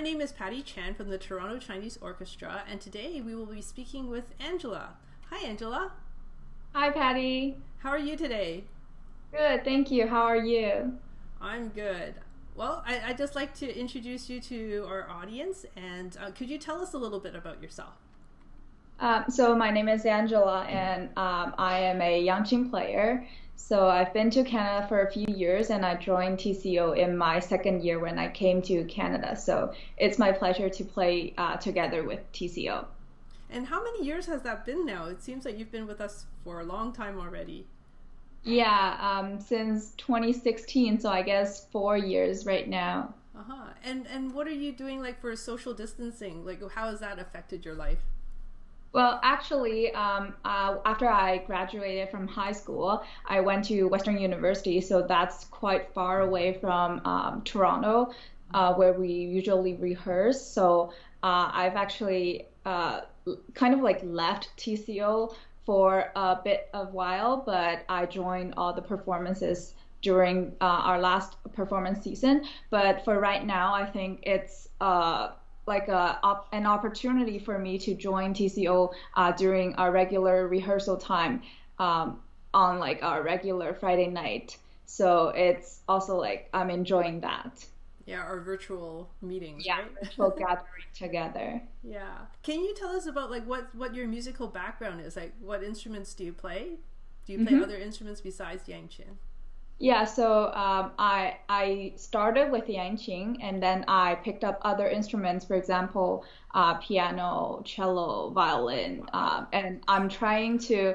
name is Patty Chan from the Toronto Chinese Orchestra, and today we will be speaking with Angela. Hi, Angela. Hi, Patty. How are you today? Good, thank you. How are you? I'm good. Well, I'd just like to introduce you to our audience, and could you tell us a little bit about yourself? So my name is Angela, and I am a Yanching player. So I've been to Canada for a few years, and I joined TCO in my second year when I came to Canada. So it's my pleasure to play together with TCO. And how many years has that been now? It seems like you've been with us for a long time already. Yeah, since 2016, so I guess 4 years right now. Uh-huh. And what are you doing like for social distancing? Like how has that affected your life? Well, actually, after I graduated from high school, I went to Western University, so that's quite far away from Toronto, where we usually rehearse. So I've actually kind of like left TCO for a bit of while, but I joined all the performances during our last performance season. But for right now, I think it's like an opportunity for me to join TCO during our regular rehearsal time on like our regular Friday night. So it's also like I'm enjoying that. Yeah, our virtual meetings, Yeah, right? virtual gathering together. Yeah. Can you tell us about like what your musical background is? Like what instruments do you play? Do you play other instruments besides yangqin? Yeah, so I started with Yanching and then I picked up other instruments, for example, piano, cello, violin, and I'm trying to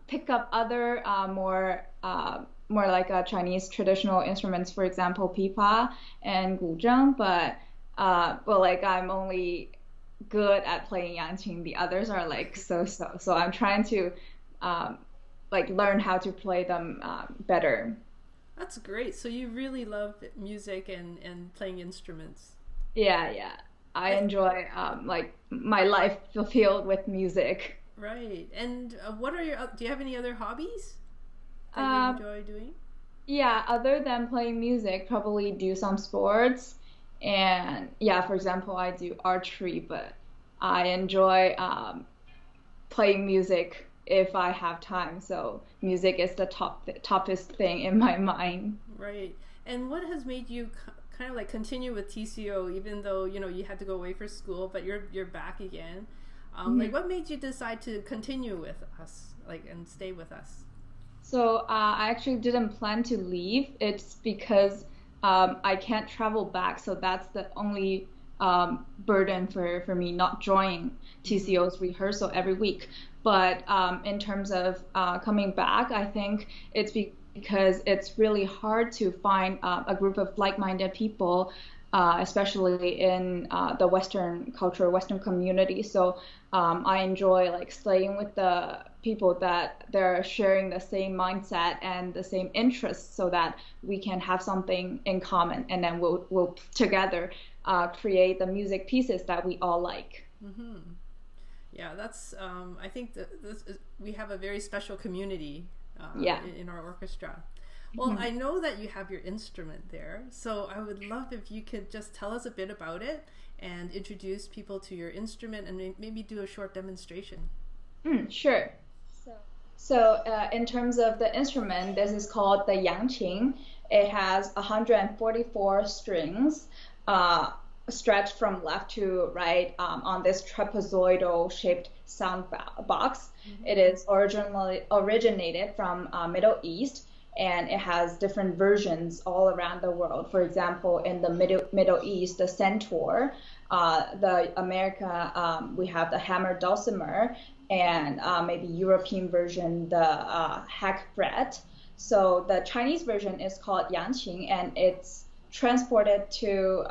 pick up other more like Chinese traditional instruments, for example, pipa and guzheng, but like I'm only good at playing Yanqing. The others are like so. So I'm trying to like learn how to play them better. That's great. So you really love music and playing instruments. Yeah. I enjoy like my life filled with music. Right. And what are do you have any other hobbies that you Um, enjoy doing? yeah, other than playing music, probably do some sports. And yeah, for example, I do archery, but I enjoy playing music if I have time. So music is the toppest thing in my mind. Right. And what has made you kind of like continue with TCO even though, you had to go away for school, but you're back again? Like Mhm. what made you decide to continue with us, like and stay with us? So I actually didn't plan to leave. It's because I can't travel back, so that's the only burden for me not joining Hmm. TCO's rehearsal every week. But in terms of coming back, I think it's because it's really hard to find a group of like-minded people, especially in the Western culture, Western community. So I enjoy like staying with the people that they're sharing the same mindset and the same interests, so that we can have something in common, and then we'll together create the music pieces that we all like. Hmm. Yeah, that's. I think that we have a very special community Yeah. in our orchestra. Well, Mhm. I know that you have your instrument there, so I would love if you could just tell us a bit about it and introduce people to your instrument and maybe do a short demonstration. Sure. So, so in terms of the instrument, this is called the Yanqing. It has 144 strings, stretched from left to right on this trapezoidal shaped box. Hmm. It is originally originated from Middle East, and it has different versions all around the world. For example, in the Middle East, the centaur, the America, we have the hammer dulcimer, and maybe European version, the hackbret. So the Chinese version is called Yanqing, and it's transported to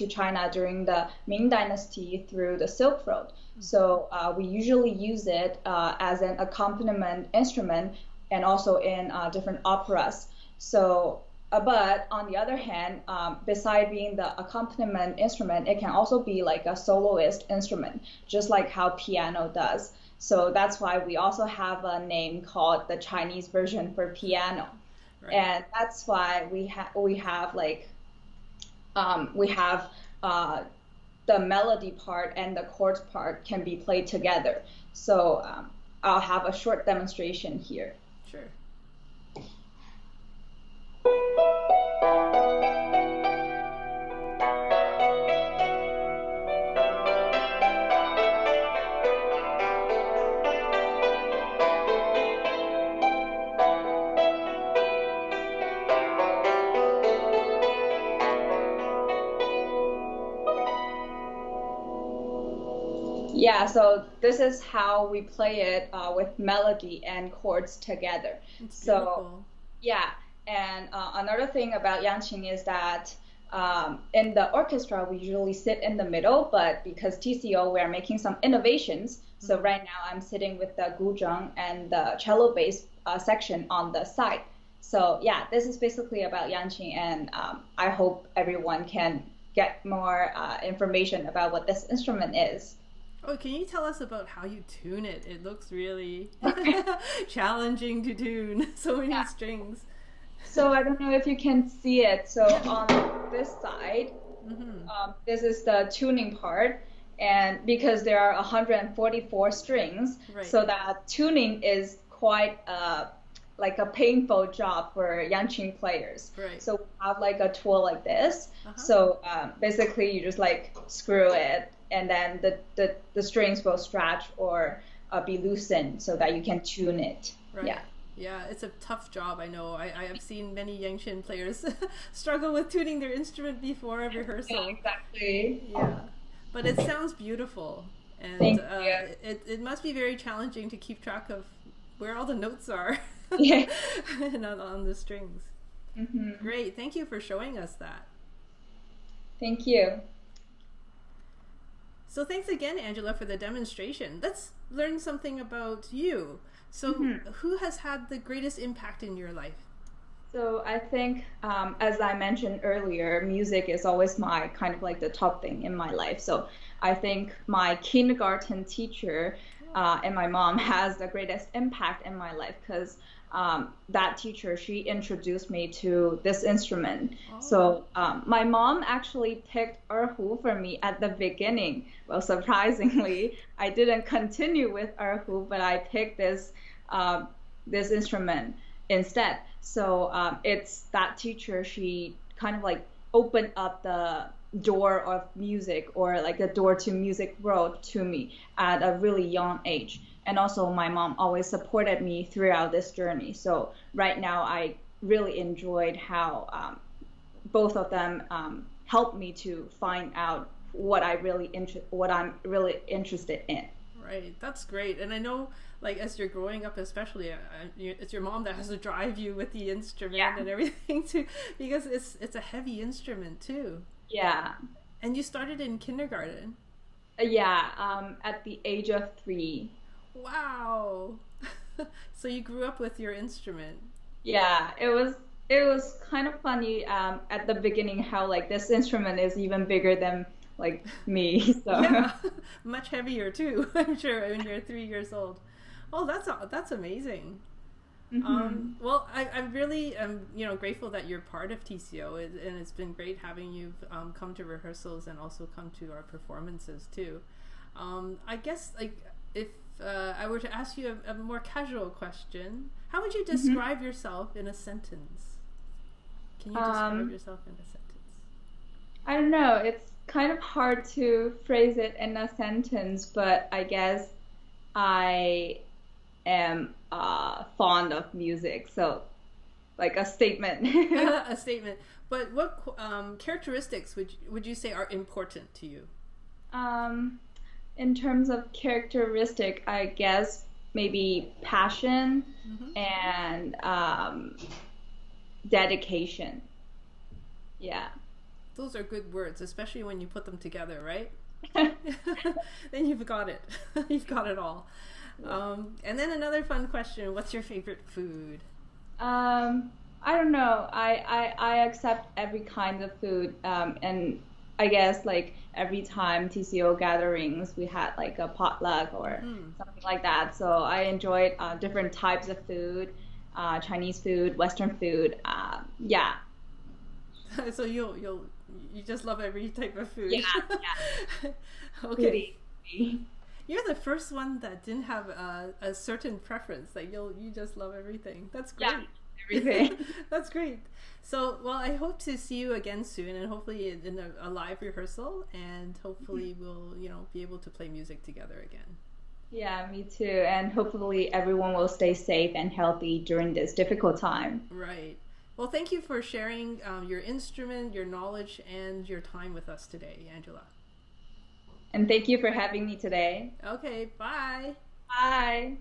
China during the Ming Dynasty through the Silk Road. So we usually use it as an accompaniment instrument and also in different operas. So, but on the other hand, beside being the accompaniment instrument, it can also be like a soloist instrument, just like how piano does. So that's why we also have a name called the Chinese version for piano, Right. and that's why we have like we have uh, the melody part and the chords part can be played together. So I'll have a short demonstration here. Sure. Yeah, so this is how we play it with melody and chords together. It's So beautiful. yeah, and another thing about Yanqing is that in the orchestra we usually sit in the middle, but because TCO we are making some innovations. So right now I'm sitting with the guzheng and the cello bass section on the side. So yeah, this is basically about Yanqing, and I hope everyone can get more information about what this instrument is. Oh, can you tell us about how you tune it? It looks really challenging to tune. So many Yeah. strings. So I don't know if you can see it. So on this side, this is the tuning part. And because there are 144 strings, Right. so that tuning is quite like a painful job for Yanqing players. Right. So we have like a tool like this. Uh-huh. So basically you just like screw it, and then the strings will stretch or be loosened so that you can tune it. Right. Yeah. Yeah, it's a tough job. I know. I have seen many Yanching players struggle with tuning their instrument before a rehearsal. Yeah, exactly. Yeah, but it sounds beautiful, and Thank you. it must be very challenging to keep track of where all the notes are Yeah. and on the strings. Hmm. Great, thank you for showing us that. Thank you. So thanks again, Angela, for the demonstration. Let's learn something about you. So who has had the greatest impact in your life? So I think, as I mentioned earlier, music is always my kind of like the top thing in my life. So I think my kindergarten teacher and my mom has the greatest impact in my life because that teacher, she introduced me to this instrument. Oh. So my mom actually picked erhu for me at the beginning. Well, surprisingly, I didn't continue with erhu, but I picked this instrument instead. So it's that teacher, she kind of like opened up the door of music, or like the door to music world to me at a really young age. And also my mom always supported me throughout this journey. So right now I really enjoyed how both of them helped me to find out what I'm really interested in. Right, that's great. And I know, like, as you're growing up, especially, it's your mom that has to drive you with the instrument Yeah. and everything too, because it's a heavy instrument too. Yeah. And you started in kindergarten. Yeah, at the age of 3. Wow. So you grew up with your instrument. Yeah, it was kind of funny at the beginning how like this instrument is even bigger than like me. So Yeah, much heavier too, I'm sure, when you're 3 years old. Oh, that's amazing. Well, I really am, grateful that you're part of TCO, and it's been great having you come to rehearsals and also come to our performances too. I guess, like, if I were to ask you a more casual question, how would you describe yourself in a sentence? Can you describe yourself in a sentence? I don't know. It's kind of hard to phrase it in a sentence, but I guess I am fond of music. So, like a statement. A statement. But what characteristics would you say are important to you? In terms of characteristic, I guess maybe passion and dedication. Yeah. Those are good words, especially when you put them together, right? Then you've got it. You've got it all. And then another fun question: what's your favorite food? I don't know. I accept every kind of food, and I guess like every time TCO gatherings we had like a potluck or something like that. So I enjoyed different types of food, Chinese food, Western food. Yeah. So you'll you just love every type of food. Yeah. Okay. You're the first one that didn't have a certain preference. Like you just love everything. That's great. Yeah, everything. That's great. So, well, I hope to see you again soon, and hopefully in a live rehearsal, and hopefully we'll, be able to play music together again. Yeah, me too. And hopefully everyone will stay safe and healthy during this difficult time. Right. Well, thank you for sharing your instrument, your knowledge, and your time with us today, Angela. And thank you for having me today. Okay, bye. Bye.